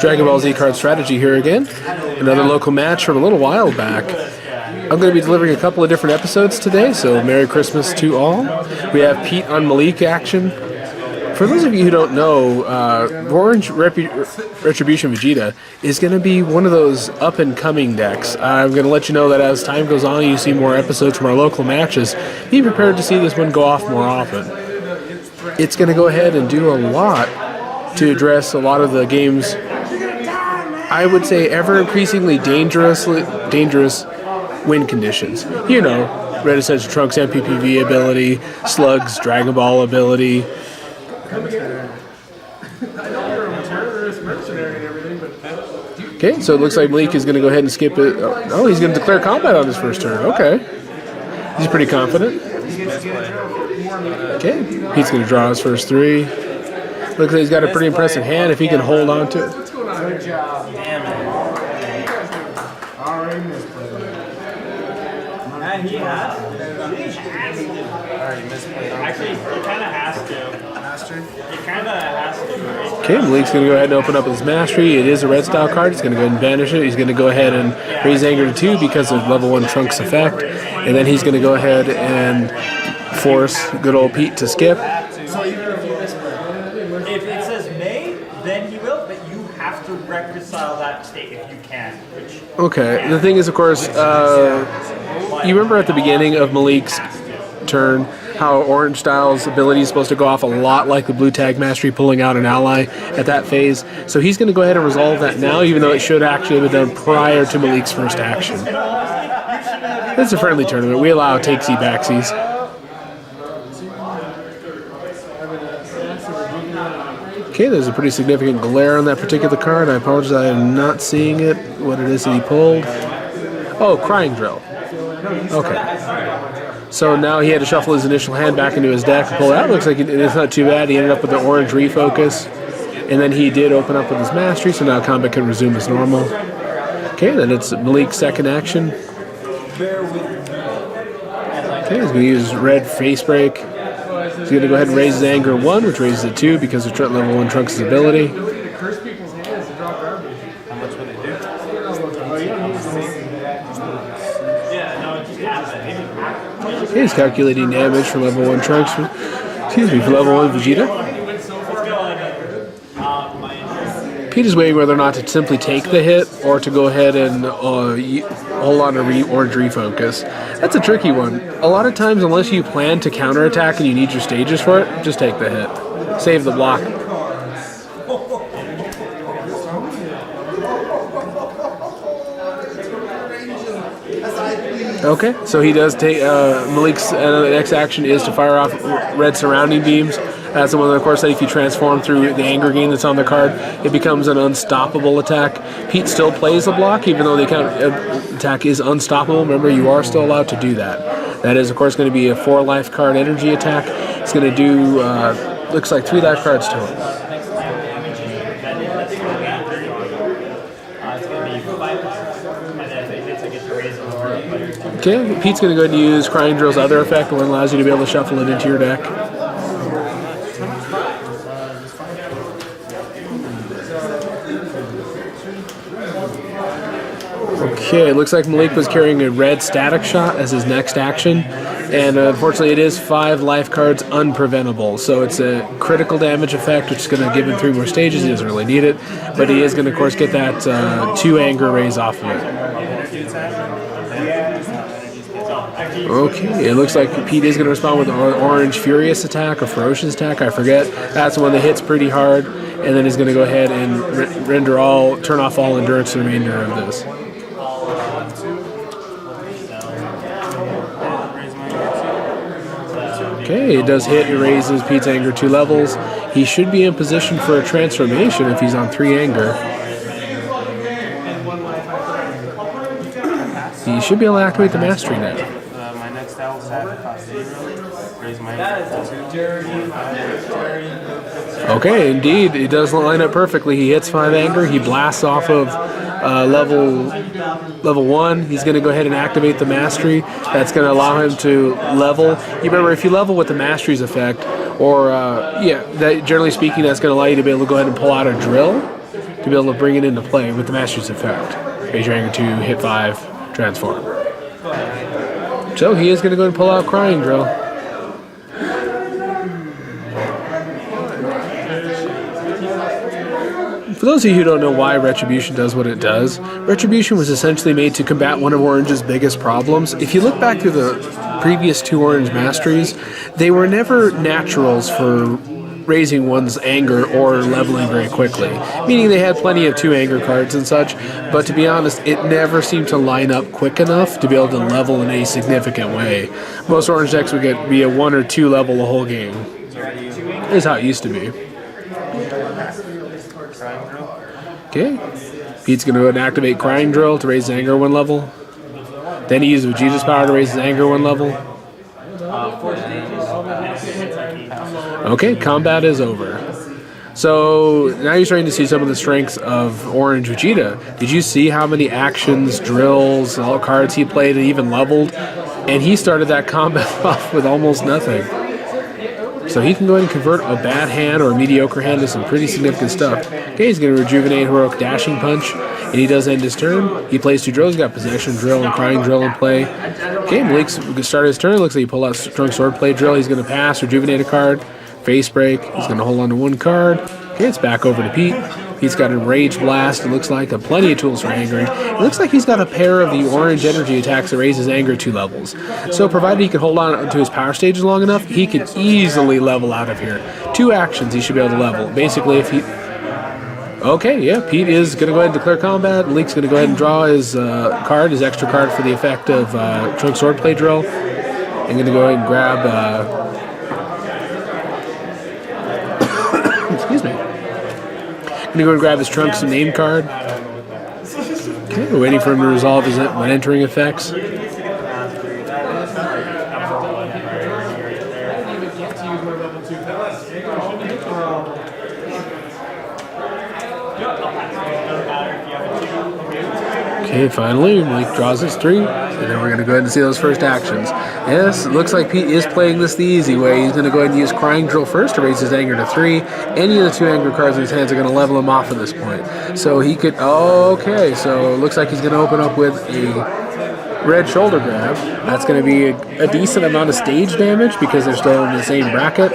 Dragon Ball Z card strategy here again. Another local match from a little while back. I'm going to be delivering a couple of different episodes today, so Merry Christmas to all. We have Pete on Malik action. For those of you who don't know, Orange Retribution Vegeta is going to be one of those up-and-coming decks. I'm going to let you know that as time goes on, you see more episodes from our local matches. Be prepared to see this one go off more often. It's going to go ahead and do a lot to address a lot of the game's, I would say, ever-increasingly dangerous win conditions. You know, Red Ascension Trunks MPPV ability, Slug's Dragon Ball ability. Okay, so it looks like Malik is going to go ahead and skip it. Oh, he's going to declare combat on his first turn. Okay. He's pretty confident. Okay, Pete's going to draw his first three. Looks like he's got a pretty impressive hand if he can hold on to it. Good job. Damn it. Already misplayed. And he has to. Actually, he kind of has to. He kind of has to. Okay, Malik's going to go ahead and open up his Mastery. It is a red style card. He's going to go ahead and banish it. He's going to go ahead and raise Anger to 2 because of level 1 Trunks effect. And then he's going to go ahead and force good old Pete to skip. If it says may, then he will, but you have to reconcile that state if you can. Okay, the thing is, of course, you remember at the beginning of Malik's turn how Orange Style's ability is supposed to go off a lot like the Blue Tag Mastery pulling out an ally at that phase. So he's going to go ahead and resolve that now, even though it should actually have been done prior to Malik's first action. It's a friendly tournament. We allow takesy backsies. Okay, there's a pretty significant glare on that particular card. I apologize, I am not seeing it. What it is that he pulled. Oh, Crying Drill. Okay. So now he had to shuffle his initial hand back into his deck and pull it out. Looks like it's not too bad. He ended up with the orange refocus. And then he did open up with his Mastery, so now combat can resume as normal. Okay, then it's Malik's second action. Okay, he's going to use red face break. He's going to go ahead and raise his Anger 1, which raises it 2 because of level 1 Trunks' ability. Okay, he's calculating damage for level 1 Trunks. For level 1 Vegeta. Pete is weighing whether or not to simply take the hit or to go ahead and hold on to orange refocus. That's a tricky one. A lot of times, unless you plan to counterattack and you need your stages for it, just take the hit. Save the block. Okay, so he does take Malik's next action is to fire off red surrounding beams. That's the one, of course, that if you transform through the anger gain that's on the card, it becomes an unstoppable attack. Pete still plays the block, even though the attack is unstoppable. Remember, you are still allowed to do that. That is, of course, going to be a 4-life card energy attack. It's going to do, looks like 3 life cards total. Okay, Pete's going to go ahead and use Crying Drill's other effect, the one that allows you to be able to shuffle it into your deck. Okay, it looks like Malik was carrying a red Static Shot as his next action, and unfortunately it is 5 life cards unpreventable, so it's a critical damage effect, which is going to give him 3 more stages. He doesn't really need it, but he is going to, of course, get that 2 anger raise off of it. Okay, it looks like Pete is going to respond with an Orange Furious attack or Ferocious attack, I forget. That's the one that hits pretty hard, and then he's going to go ahead and turn off all endurance the remainder of this. Okay, it does hit. It raises Pete's anger 2 levels. He should be in position for a transformation if he's on 3 anger. He should be able to activate the Mastery now. My next style is raise my Okay, indeed, it does line up perfectly. He hits 5 anger. He blasts off of level Level 1, he's going to go ahead and activate the Mastery. That's going to allow him to level. You remember, if you level with the Mastery's effect, or, that, generally speaking, that's going to allow you to be able to go ahead and pull out a drill to be able to bring it into play with the Mastery's effect. Raise your anger 2, hit 5, transform. So he is going to go ahead and pull out Crying Drill. For those of you who don't know why Retribution does what it does, Retribution was essentially made to combat one of Orange's biggest problems. If you look back through the previous 2 Orange Masteries, they were never naturals for raising one's anger or leveling very quickly. Meaning they had plenty of 2 anger cards and such, but to be honest, it never seemed to line up quick enough to be able to level in a significant way. Most Orange decks would be a 1 or 2 level the whole game. Is how it used to be. Okay, Pete's going to go ahead and activate Crying Drill to raise his anger 1 level. Then he uses Vegeta's power to raise his anger 1 level. Okay, combat is over. So now you're starting to see some of the strengths of Orange Vegeta. Did you see how many actions, drills, all cards he played and even leveled? And he started that combat off with almost nothing. So he can go ahead and convert a bad hand or a mediocre hand to some pretty significant stuff. Okay, he's going to rejuvenate Heroic Dashing Punch, and he does end his turn. He plays 2 drills. He's got Possession Drill and Crying Drill in play. Okay, Malik's going to start his turn. Looks like he pulled out Strong Swordplay Drill. He's going to pass, rejuvenate a card, Face Break. He's going to hold on to 1 card. Okay, it's back over to Pete. He's got Enrage Blast, it looks like, and plenty of tools for angering. It looks like he's got a pair of the orange energy attacks that raise his anger 2 levels. So provided he can hold on to his power stages long enough, he can easily level out of here. 2 actions he should be able to level. Basically, if he... Okay, yeah, Pete is going to go ahead and declare combat. Malik's going to go ahead and draw his card, his extra card for the effect of Trunk Swordplay Drill. I'm going to go ahead and grab... excuse me. I'm going to go and grab his Trunks name card. Okay, we're waiting for him to resolve his entering effects. Okay, finally, Malik draws his 3, and then we're going to go ahead and see those first actions. Yes, it looks like Pete is playing this the easy way. He's going to go ahead and use Crying Drill first to raise his anger to 3. Any of the 2 anger cards in his hands are going to level him off at this point. So he could... Okay, so it looks like he's going to open up with a Red Shoulder Grab. That's going to be a decent amount of stage damage because they're still in the same bracket.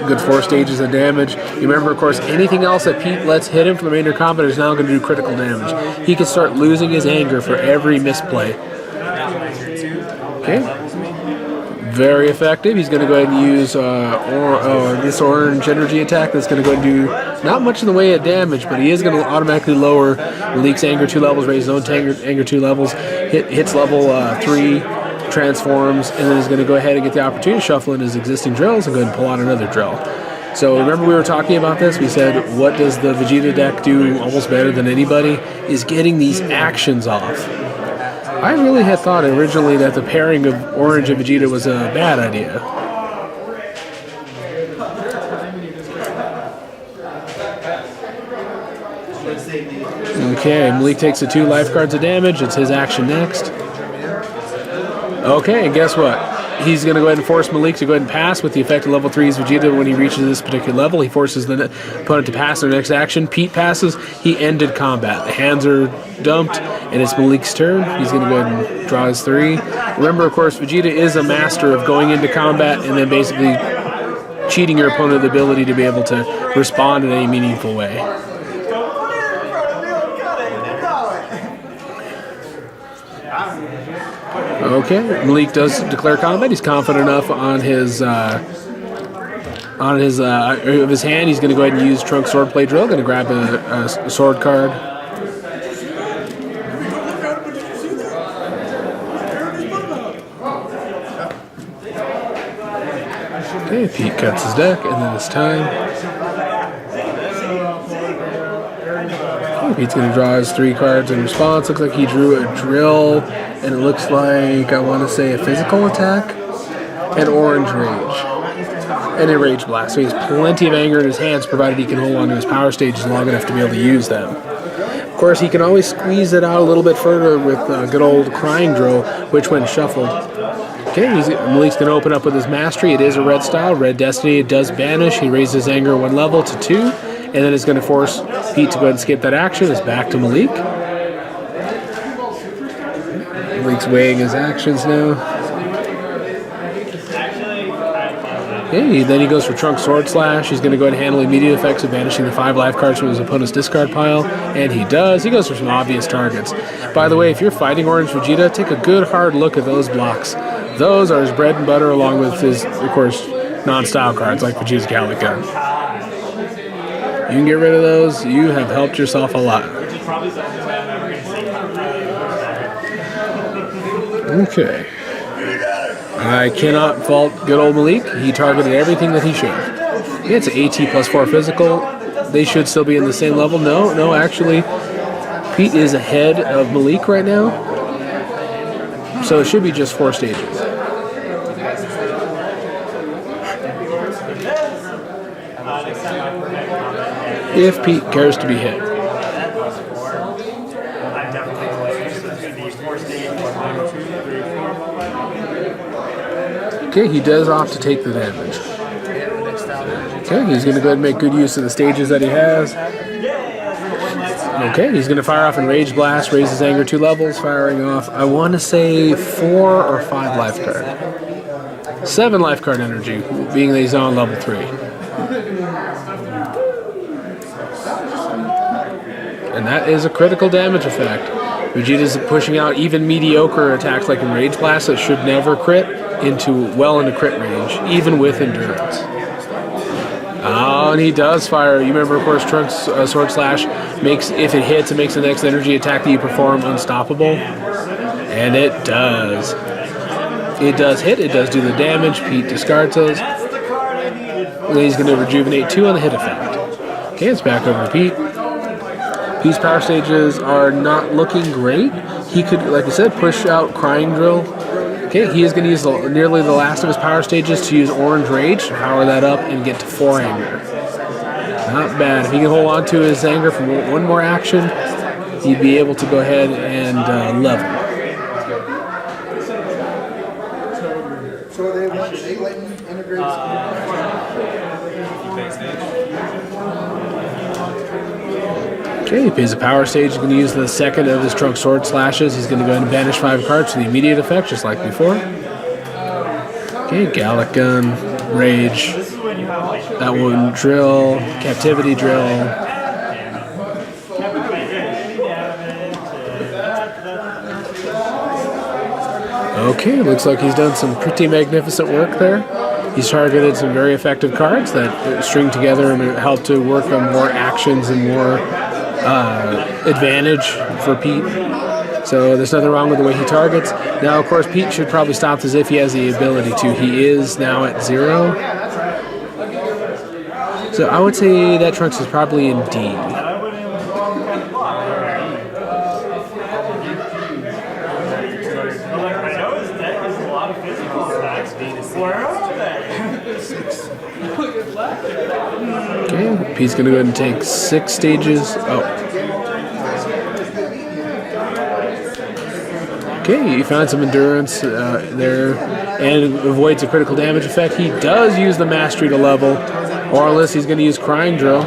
Good 4 stages of damage. You remember, of course, anything else that Pete lets hit him for the remainder of combat is now going to do critical damage. He can start losing his anger for every misplay. Okay. Very effective. He's going to go ahead and use this orange energy attack that's going to go ahead and do not much in the way of damage, but he is going to automatically lower Malik's anger 2 levels, raise his own anger 2 levels, hits level 3, transforms, and then he's going to go ahead and get the opportunity to shuffle in his existing drills and go ahead and pull out another drill. So remember we were talking about this? We said, what does the Vegeta deck do almost better than anybody? Is getting these actions off. I really had thought originally that the pairing of Orange and Vegeta was a bad idea. Okay, Malik takes the 2 life cards of damage. It's his action next. Okay, and guess what? He's going to go ahead and force Malik to go ahead and pass with the effect of level 3's Vegeta when he reaches this particular level. He forces the opponent to pass their next action. Pete passes. He ended combat. The hands are dumped, and it's Malik's turn. He's going to go ahead and draw his 3. Remember, of course, Vegeta is a master of going into combat and then basically cheating your opponent of the ability to be able to respond in any meaningful way. Okay, Malik does declare combat. He's confident enough on his hand. He's going to go ahead and use Trunk Swordplay Drill. Going to grab a sword card. Okay, Pete cuts his deck, and then it's time. Okay, Pete's going to draw his 3 cards in response. Looks like he drew a drill. And it looks like, I want to say, a physical attack and Orange Rage. and then Rage Blast. So he has plenty of anger in his hands, provided he can hold on to his power stages long enough to be able to use them. Of course, he can always squeeze it out a little bit further with good old Crying Drill, which when shuffled. Okay, Malik's going to open up with his Mastery. It is a red style, Red Destiny. It does banish. He raises anger 1 level to 2, and then it's going to force Pete to go ahead and skip that action. It's back to Malik. Malik's weighing his actions now. Okay, then he goes for Trunk Sword Slash. He's going to go ahead and handle immediate effects of banishing the 5 life cards from his opponent's discard pile, and he does. He goes for some obvious targets. By the way, if you're fighting Orange Vegeta, take a good hard look at those blocks. Those are his bread and butter, along with his, of course, non-style cards like Vegeta's Gallic Gun. You can get rid of those. You have helped yourself a lot. Okay. I cannot fault good old Malik. He targeted everything that he should. Yeah, it's an AT plus 4 physical. They should still be in the same level. No, actually, Pete is ahead of Malik right now. So it should be just 4 stages. If Pete cares to be hit. Okay, he does opt to take the damage. Okay, he's going to go ahead and make good use of the stages that he has. Okay, he's going to fire off in Rage Blast, raise his anger 2 levels, firing off, I want to say 4 or 5 life card. 7 life card energy, being that he's on level 3. And that is a critical damage effect. Vegeta's pushing out even mediocre attacks like in Rage Blast that should never crit well into crit range, even with endurance. Oh, and he does fire. You remember, of course, Trunk's Sword Slash makes, if it hits, it makes the next energy attack that you perform unstoppable. And it does. It does hit. It does do the damage. Pete discards those. And he's going to rejuvenate 2 on the hit effect. Okay, it's back over to Pete. Pete's power stages are not looking great. He could, like I said, push out Crying Drill. Okay, he is going to use nearly the last of his power stages to use Orange Rage to power that up and get to 4 anger. Not bad. If he can hold on to his anger for 1 more action, he'd be able to go ahead and level. So they integrate. Okay, he pays a power stage. He's going to use the second of his Trunk Sword Slashes. He's going to go ahead and banish 5 cards for the immediate effect, just like before. Okay, Gallic Gun, Rage. That one, Drill, Captivity Drill. Okay, looks like he's done some pretty magnificent work there. He's targeted some very effective cards that string together and help to work on more actions and more advantage for Pete. So there's nothing wrong with the way he targets. Now, of course, Pete should probably stop this if he has the ability to. He is now at 0. So I would say that Trunks is probably in D. Okay, Pete's going to go ahead and take 6 stages. Oh. Okay, he found some endurance there and avoids a critical damage effect. He does use the Mastery to level, or unless he's going to use Crying Drill.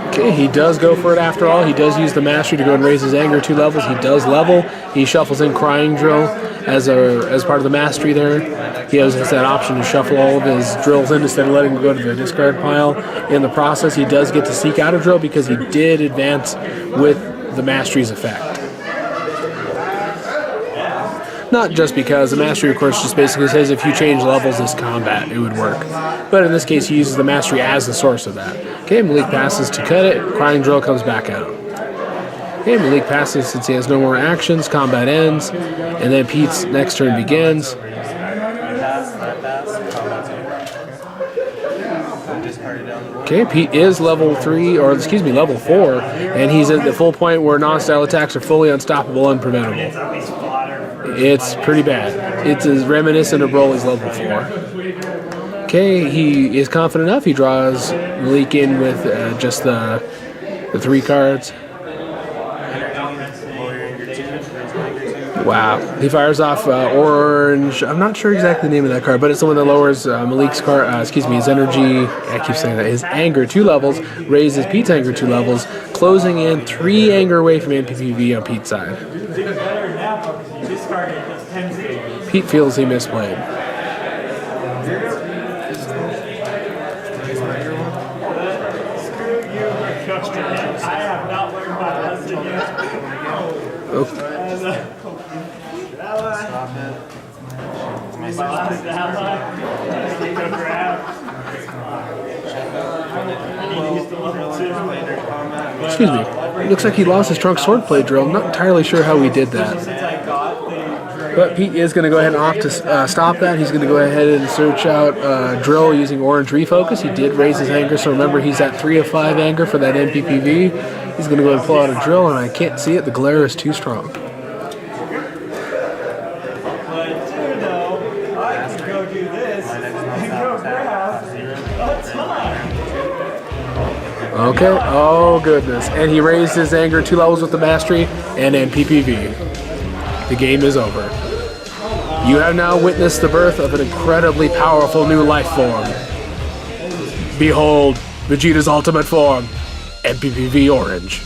Okay, he does go for it after all. He does use the Mastery to go and raise his anger 2 levels. He does level. He shuffles in Crying Drill as part of the Mastery there. He has that option to shuffle all of his drills in instead of letting them go to the discard pile. In the process, he does get to seek out a drill because he did advance with the Mastery's effect. Not just because the Mastery, of course, just basically says if you change levels this combat, it would work. But in this case, he uses the Mastery as the source of that. Okay, Malik passes to cut it. Crying Drill comes back out. Okay, Malik passes since he has no more actions. Combat ends. And then Pete's next turn begins. Okay, Pete is level 3, or excuse me, level 4, and he's at the full point where non-style attacks are fully unstoppable and preventable. It's at least fodder. It's pretty bad. It's as reminiscent of Broly's level 4. Okay, he is confident enough. He draws Malik in with just the 3 cards. Wow. He fires off orange. I'm not sure exactly the name of that card, but it's the one that lowers Malik's card, his energy. I keep saying that. His anger 2 levels, raises Pete's anger 2 levels, closing in 3 anger away from NPPV on Pete's side. Pete feels he misplayed. I have not learned my lesson yet. Okay. Stop it. My last ally. Stick around. I need to get to level 2. Later combat. Excuse me. Looks like he lost his trunk swordplay drill. I'm not entirely sure how he did that. Since I got the But Pete is going to go ahead and opt to stop that. He's going to go ahead and search out drill using orange refocus. He did raise his anger, so remember he's at 3 of 5 anger for that NPPV. He's going to go ahead and pull out a drill, and I can't see it. The glare is too strong. Okay, oh goodness. And he raised his anger 2 levels with the mastery and NPPV. The game is over. You have now witnessed the birth of an incredibly powerful new life form. Behold, Vegeta's ultimate form, NPPV Orange.